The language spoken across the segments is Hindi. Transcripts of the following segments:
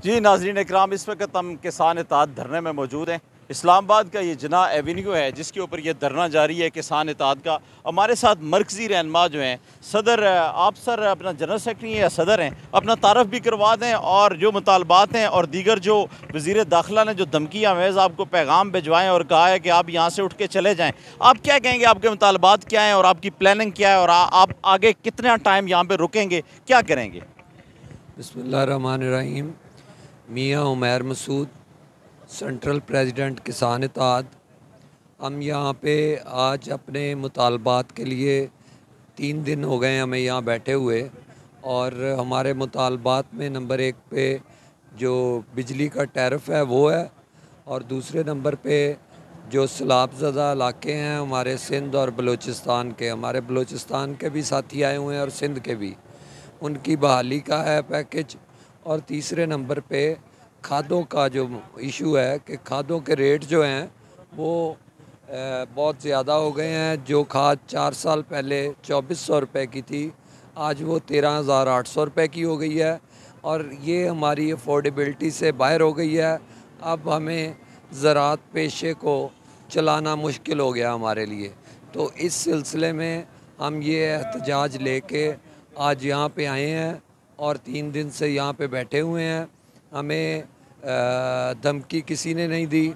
जी नाज़रीन इकराम, इस वक्त हम किसान इत्तेहाद धरने में मौजूद हैं। इस्लामाबाद का ये जिना एवेन्यू है जिसके ऊपर ये धरना जारी है किसान इत्तेहाद का। हमारे साथ मरकज़ी रहनुमा जो हैं सदर, आप सर अपना जनरल सेक्रेटरी या सदर हैं, अपना तारफ़ भी करवा दें और जो मुतालबात हैं और दीगर जो वज़ीर दाखिला ने जो धमकी आमेज़ आपको पैगाम भिजवाएँ और कहा है कि आप यहाँ से उठ के चले जाएँ, आप क्या कहेंगे? आपके मुतालबात क्या हैं और आपकी प्लानिंग क्या है और आप आगे कितना टाइम यहाँ पर रुकेंगे, क्या करेंगे? बिस्मिल्लाहिर्रहमानिर्रहीम। मियाँ उमैर मसूद, सेंट्रल प्रेसिडेंट किसान इत्तेहाद। हम यहाँ पे आज अपने मुतालबात के लिए 3 दिन हो गए हमें यहाँ बैठे हुए, और हमारे मुतालबात में नंबर 1 पे जो बिजली का टैरिफ है वो है, और दूसरे नंबर पे जो सैलाबज़दा इलाके हैं हमारे सिंध और बलूचिस्तान के, हमारे बलूचिस्तान के भी साथी आए हुए हैं और सिंध के भी, उनकी बहाली का है पैकेज। और तीसरे नंबर पे खादों का जो इशू है कि खादों के रेट जो हैं वो बहुत ज़्यादा हो गए हैं। जो खाद 4 साल पहले 2400 रुपये की थी, आज वो 13,800 रुपये की हो गई है, और ये हमारी अफोर्डेबिलिटी से बाहर हो गई है। अब हमें ज़राअत पेशे को चलाना मुश्किल हो गया हमारे लिए। तो इस सिलसिले में हम ये एहतजाज लेके आज यहाँ पे आए हैं और 3 दिन से यहाँ पे बैठे हुए हैं। हमें धमकी किसी ने नहीं दी,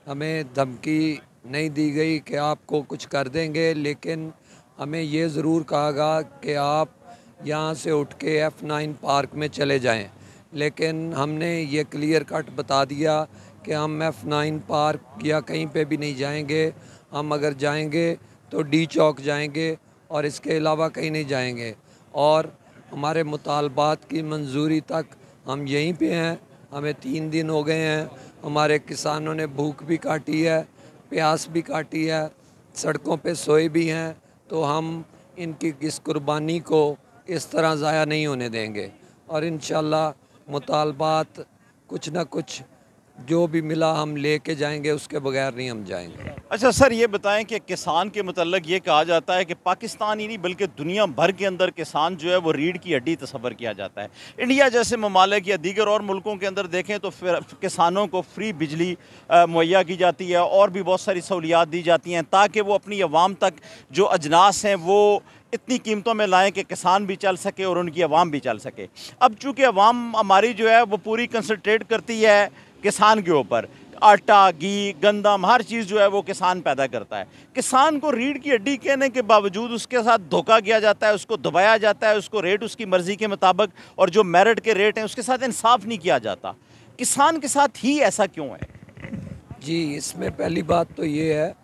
हमें धमकी नहीं दी गई कि आपको कुछ कर देंगे, लेकिन हमें ये ज़रूर कहा गया कि आप यहाँ से उठ के F9 पार्क में चले जाएं। लेकिन हमने ये क्लियर कट बता दिया कि हम F9 पार्क या कहीं पे भी नहीं जाएंगे। हम अगर जाएंगे तो डी चौक जाएंगे और इसके अलावा कहीं नहीं जाएंगे, और हमारे मुतालबात की मंजूरी तक हम यहीं पे हैं। हमें 3 दिन हो गए हैं, हमारे किसानों ने भूख भी काटी है, प्यास भी काटी है, सड़कों पे सोए भी हैं। तो हम इनकी इस कुर्बानी को इस तरह ज़ाया नहीं होने देंगे, और इंशाअल्लाह मुतालबात कुछ ना कुछ जो भी मिला हम लेके जाएंगे, उसके बगैर नहीं हम जाएंगे। अच्छा सर, ये बताएं कि किसान के मतलब ये कहा जाता है कि पाकिस्तान ही नहीं बल्कि दुनिया भर के अंदर किसान जो है वो रीढ़ की हड्डी तस्वर किया जाता है। इंडिया जैसे ममालिक या दीगर और मुल्कों के अंदर देखें तो फिर किसानों को फ्री बिजली मुहैया की जाती है और भी बहुत सारी सहूलियात दी जाती हैं ताकि वो अपनी अवाम तक जो अजनास हैं वो इतनी कीमतों में लाएं कि किसान भी चल सके और उनकी अवाम भी चल सके। अब चूँकि अवाम हमारी जो है वो पूरी कंसनट्रेट करती है किसान के ऊपर, आटा, घी, गंदम, हर चीज़ जो है वो किसान पैदा करता है। किसान को रीढ़ की हड्डी कहने के बावजूद उसके साथ धोखा किया जाता है, उसको दबाया जाता है, उसको रेट उसकी मर्ज़ी के मुताबिक और जो मेरिट के रेट हैं उसके साथ इंसाफ नहीं किया जाता। किसान के साथ ही ऐसा क्यों है? जी, इसमें पहली बात तो ये है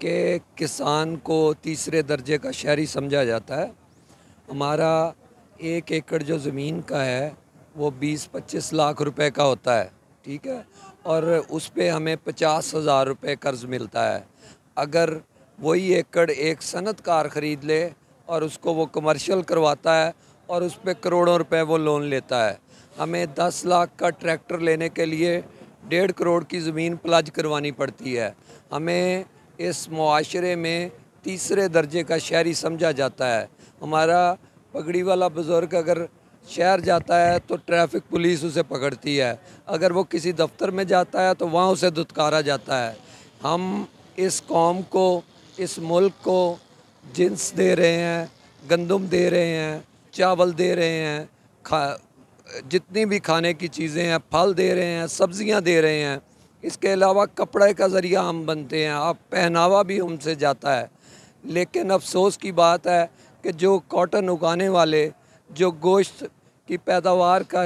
कि किसान को तीसरे दर्जे का शहरी समझा जाता है। हमारा 1 एकड़ जो ज़मीन का है वो 20-25 लाख रुपए का होता है, ठीक है, और उस पे हमें 50,000 रुपये कर्ज़ मिलता है। अगर वही एकड़ एक सनतकार ख़रीद ले और उसको वो कमर्शियल करवाता है और उस पे करोड़ों रुपए वो लोन लेता है। हमें 10 लाख का ट्रैक्टर लेने के लिए 1.5 करोड़ की ज़मीन प्लज करवानी पड़ती है। हमें इस मुआशरे में तीसरे दर्जे का शहरी समझा जाता है। हमारा पगड़ी वाला बुज़ुर्ग अगर शहर जाता है तो ट्रैफिक पुलिस उसे पकड़ती है, अगर वो किसी दफ्तर में जाता है तो वहाँ उसे धुतकारा जाता है। हम इस कौम को, इस मुल्क को जिन्स दे रहे हैं, गंदम दे रहे हैं, चावल दे रहे हैं, जितनी भी खाने की चीज़ें हैं, फल दे रहे हैं, सब्जियां दे रहे हैं। इसके अलावा कपड़े का ज़रिया हम बनते हैं, आप पहनावा भी हमसे जाता है। लेकिन अफसोस की बात है कि जो कॉटन उगाने वाले, जो गोश्त की पैदावार का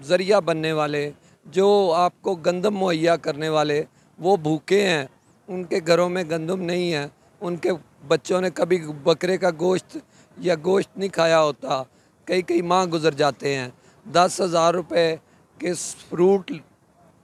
ज़रिया बनने वाले, जो आपको गंदम मुहैया करने वाले, वो भूखे हैं, उनके घरों में गंदम नहीं है, उनके बच्चों ने कभी बकरे का गोश्त या गोश्त नहीं खाया होता, कई माह गुजर जाते हैं। 10,000 रुपये के फ्रूट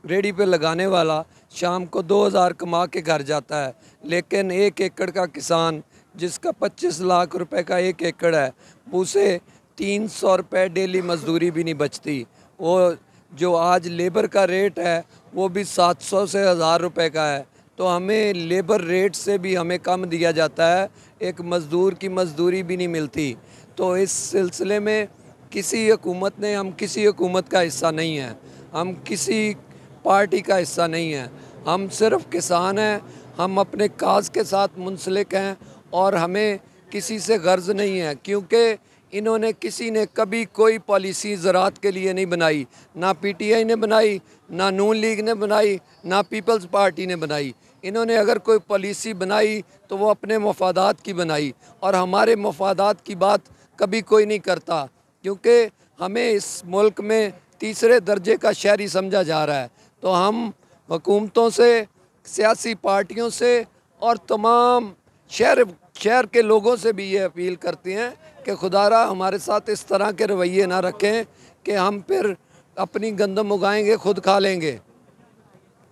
रेडी पे लगाने वाला शाम को 2,000 कमा के घर जाता है, लेकिन 1 एकड़ का किसान जिसका 25 लाख रुपए का 1 एकड़ है, उसे 300 रुपये डेली मजदूरी भी नहीं बचती। वो जो आज लेबर का रेट है वो भी 700 से 1,000 रुपये का है, तो हमें लेबर रेट से भी हमें कम दिया जाता है, एक मज़दूर की मजदूरी भी नहीं मिलती। तो इस सिलसिले में किसी हुकूमत ने, हम किसी हुकूमत का हिस्सा नहीं हैं, हम किसी पार्टी का हिस्सा नहीं हैं, हम सिर्फ किसान हैं। हम अपने काज के साथ मुंसलिक हैं और हमें किसी से गर्ज नहीं है, क्योंकि इन्होंने किसी ने कभी कोई पॉलिसी ज़राअत के लिए नहीं बनाई, ना पीटीआई ने बनाई, ना नून लीग ने बनाई, ना पीपल्स पार्टी ने बनाई। इन्होंने अगर कोई पॉलिसी बनाई तो वो अपने मफादात की बनाई, और हमारे मफादात की बात कभी कोई नहीं करता, क्योंकि हमें इस मुल्क में तीसरे दर्जे का शहरी समझा जा रहा है। तो हम हुकूमतों से, सियासी पार्टियों से और तमाम शहर के लोगों से भी ये अपील करते हैं कि खुदारा हमारे साथ इस तरह के रवैये ना रखें कि हम फिर अपनी गंदम उगाएंगे, खुद खा लेंगे,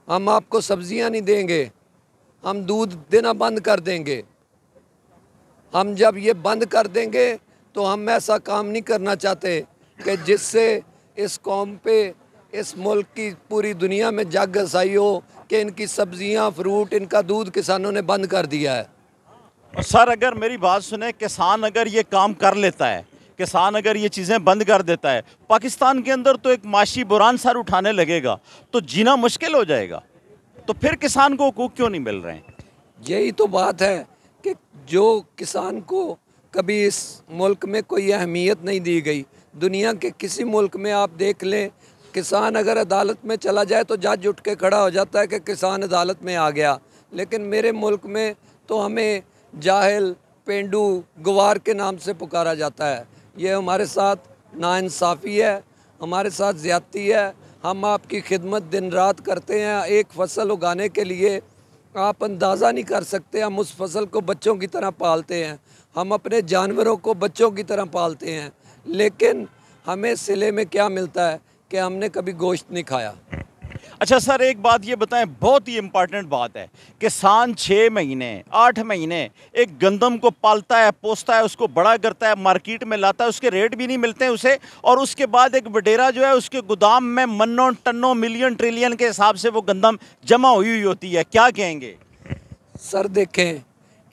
हम आपको सब्जियां नहीं देंगे, हम दूध देना बंद कर देंगे। हम जब ये बंद कर देंगे तो हम ऐसा काम नहीं करना चाहते कि जिससे इस कौम पे, इस मुल्क की पूरी दुनिया में जग घसाई हो कि इनकी सब्जियां, फ्रूट, इनका दूध किसानों ने बंद कर दिया है। और सर अगर मेरी बात सुने, किसान अगर ये काम कर लेता है, किसान अगर ये चीज़ें बंद कर देता है, पाकिस्तान के अंदर तो एक माशी बुरान सर उठाने लगेगा, तो जीना मुश्किल हो जाएगा। तो फिर किसान को हकूक़ क्यों नहीं मिल रहे हैं? यही तो बात है कि जो किसान को कभी इस मुल्क में कोई अहमियत नहीं दी गई। दुनिया के किसी मुल्क में आप देख लें, किसान अगर अदालत में चला जाए तो जज उठ के खड़ा हो जाता है कि किसान अदालत में आ गया, लेकिन मेरे मुल्क में तो हमें जाहिल, पेंडू, गवार के नाम से पुकारा जाता है। ये हमारे साथ नाइंसाफ़ी है, हमारे साथ ज़्यादती है। हम आपकी खिदमत दिन रात करते हैं एक फसल उगाने के लिए, आप अंदाज़ा नहीं कर सकते। हम उस फसल को बच्चों की तरह पालते हैं, हम अपने जानवरों को बच्चों की तरह पालते हैं, लेकिन हमें सिले में क्या मिलता है कि हमने कभी गोश्त नहीं खाया। अच्छा सर, एक बात ये बताएं, बहुत ही इम्पॉर्टेंट बात है, किसान 6 महीने 8 महीने एक गंदम को पालता है, पोसता है, उसको बड़ा करता है, मार्केट में लाता है, उसके रेट भी नहीं मिलते हैं उसे, और उसके बाद एक वडेरा जो है उसके गोदाम में मन्नों टन्नों मिलियन ट्रिलियन के हिसाब से वो गंदम जमा हुई होती है। क्या कहेंगे सर? देखें,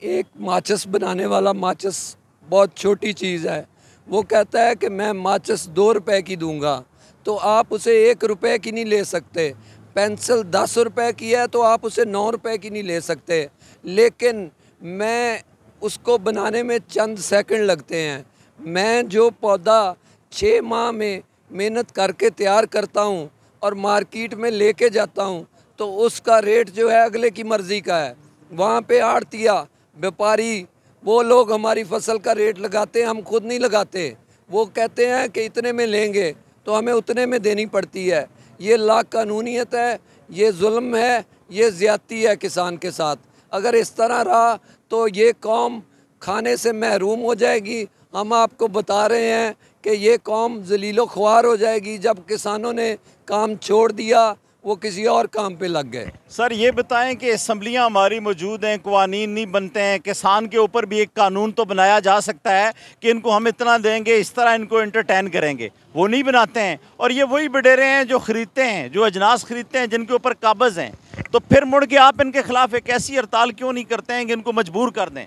एक माचिस बनाने वाला, माचिस बहुत छोटी चीज़ है, वो कहता है कि मैं माचिस 2 रुपए की दूंगा, तो आप उसे 1 रुपए की नहीं ले सकते। पेंसिल 10 रुपए की है तो आप उसे 9 रुपए की नहीं ले सकते, लेकिन मैं उसको बनाने में चंद सेकंड लगते हैं। मैं जो पौधा 6 माह में मेहनत करके तैयार करता हूँ और मार्केट में लेके जाता हूँ, तो उसका रेट जो है अगले की मर्ज़ी का है। वहाँ पे आड़तिया, व्यापारी, वो लोग हमारी फसल का रेट लगाते हैं, हम खुद नहीं लगाते। वो कहते हैं कि इतने में लेंगे तो हमें उतने में देनी पड़ती है। ये लाकानूनियत है, ये जुल्म है, ये ज़्यादती है किसान के साथ। अगर इस तरह रहा तो ये कौम खाने से महरूम हो जाएगी। हम आपको बता रहे हैं कि ये कौम ज़लीलो ख्वार हो जाएगी। जब किसानों ने काम छोड़ दिया, वो किसी और काम पे लग गए। सर ये बताएं कि असम्बलियाँ हमारी मौजूद हैं, कवानीन नहीं बनते हैं, किसान के ऊपर भी एक कानून तो बनाया जा सकता है कि इनको हम इतना देंगे, इस तरह इनको एंटरटेन करेंगे, वो नहीं बनाते हैं। और ये वही बडेरे हैं जो ख़रीदते हैं, जो अजनास ख़रीदते हैं, जिनके ऊपर काबज़ हैं। तो फिर मुड़ के आप इनके ख़िलाफ़ एक ऐसी हड़ताल क्यों नहीं करते हैं कि इनको मजबूर कर दें?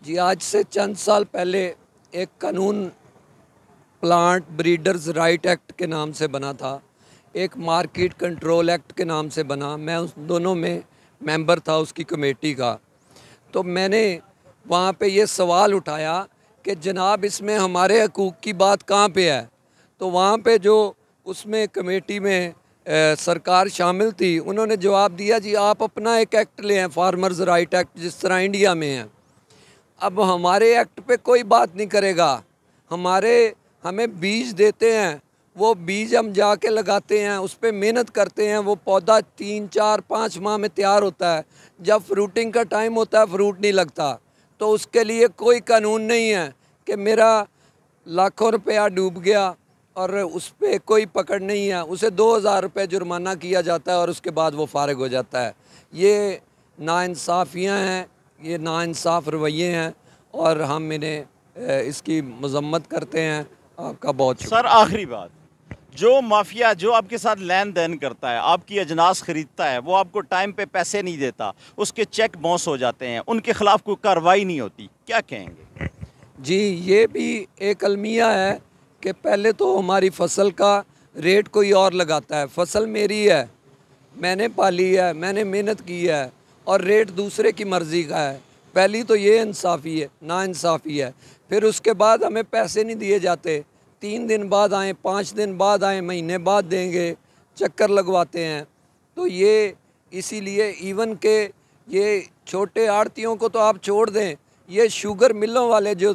जी, आज से चंद साल पहले एक कानून प्लांट ब्रीडर्स राइट एक्ट के नाम से बना था, एक मार्केट कंट्रोल एक्ट के नाम से बना। मैं उस दोनों में मेंबर था उसकी कमेटी का। तो मैंने वहाँ पे ये सवाल उठाया कि जनाब इसमें हमारे हकूक़ की बात कहाँ पे है? तो वहाँ पे जो उसमें कमेटी में सरकार शामिल थी, उन्होंने जवाब दिया, जी आप अपना एक एक्ट ले आए, फार्मर्स राइट एक्ट, जिस तरह इंडिया में है। अब हमारे एक्ट पे कोई बात नहीं करेगा। हमें बीज देते हैं, वो बीज हम जाके लगाते हैं, उस पर मेहनत करते हैं, वो पौधा 3, 4, 5 माह में तैयार होता है। जब फ्रूटिंग का टाइम होता है, फ्रूट नहीं लगता, तो उसके लिए कोई कानून नहीं है कि मेरा लाखों रुपया डूब गया और उस पर कोई पकड़ नहीं है। उसे 2000 रुपये जुर्माना किया जाता है और उसके बाद वो फारिग हो जाता है। ये नाइंसाफ़ियाँ हैं, ये नाइंसाफ़ रवैये हैं और हम इन्हें इसकी मज़म्मत करते हैं। आपका बहुत सर आखिरी बात, जो माफिया जो आपके साथ लेन देन करता है, आपकी अजनास ख़रीदता है, वो आपको टाइम पे पैसे नहीं देता, उसके चेक बाउंस हो जाते हैं, उनके ख़िलाफ़ कोई कार्रवाई नहीं होती, क्या कहेंगे? जी, ये भी एक अलमिया है कि पहले तो हमारी फसल का रेट कोई और लगाता है। फसल मेरी है, मैंने पाली है, मैंने मेहनत की है, और रेट दूसरे की मर्ज़ी का है। पहली तो ये इंसाफ़ी है, नाइंसाफ़ी है। फिर उसके बाद हमें पैसे नहीं दिए जाते, 3 दिन बाद आएँ, 5 दिन बाद आएँ, महीने बाद देंगे, चक्कर लगवाते हैं। तो ये इसीलिए इवन के ये छोटे आड़तियों को तो आप छोड़ दें, ये शुगर मिलों वाले जो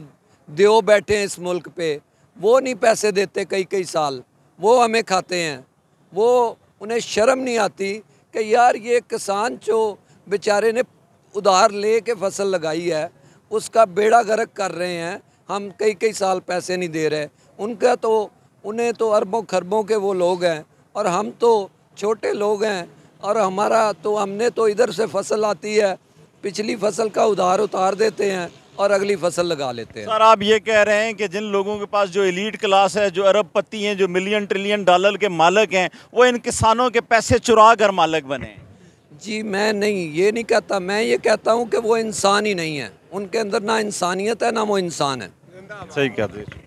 देव बैठे हैं इस मुल्क पे, वो नहीं पैसे देते कई कई साल, वो हमें खाते हैं। वो उन्हें शर्म नहीं आती कि यार ये किसान जो बेचारे ने उधार ले के फसल लगाई है, उसका बेड़ा गर्क कर रहे हैं, हम कई कई साल पैसे नहीं दे रहे। उनका तो उन्हें तो अरबों खरबों के वो लोग हैं, और हम तो छोटे लोग हैं। और हमारा तो हमने तो इधर से फसल आती है, पिछली फसल का उधार उतार देते हैं और अगली फसल लगा लेते हैं। सर, आप ये कह रहे हैं कि जिन लोगों के पास जो एलीट क्लास है, जो अरबपति हैं, जो मिलियन ट्रिलियन डॉलर के मालिक हैं, वो इन किसानों के पैसे चुरा कर मालिक बने? जी मैं नहीं, ये नहीं कहता। मैं ये कहता हूँ कि वो इंसान ही नहीं है, उनके अंदर ना इंसानियत है, ना वो इंसान है। सही कहते हैं।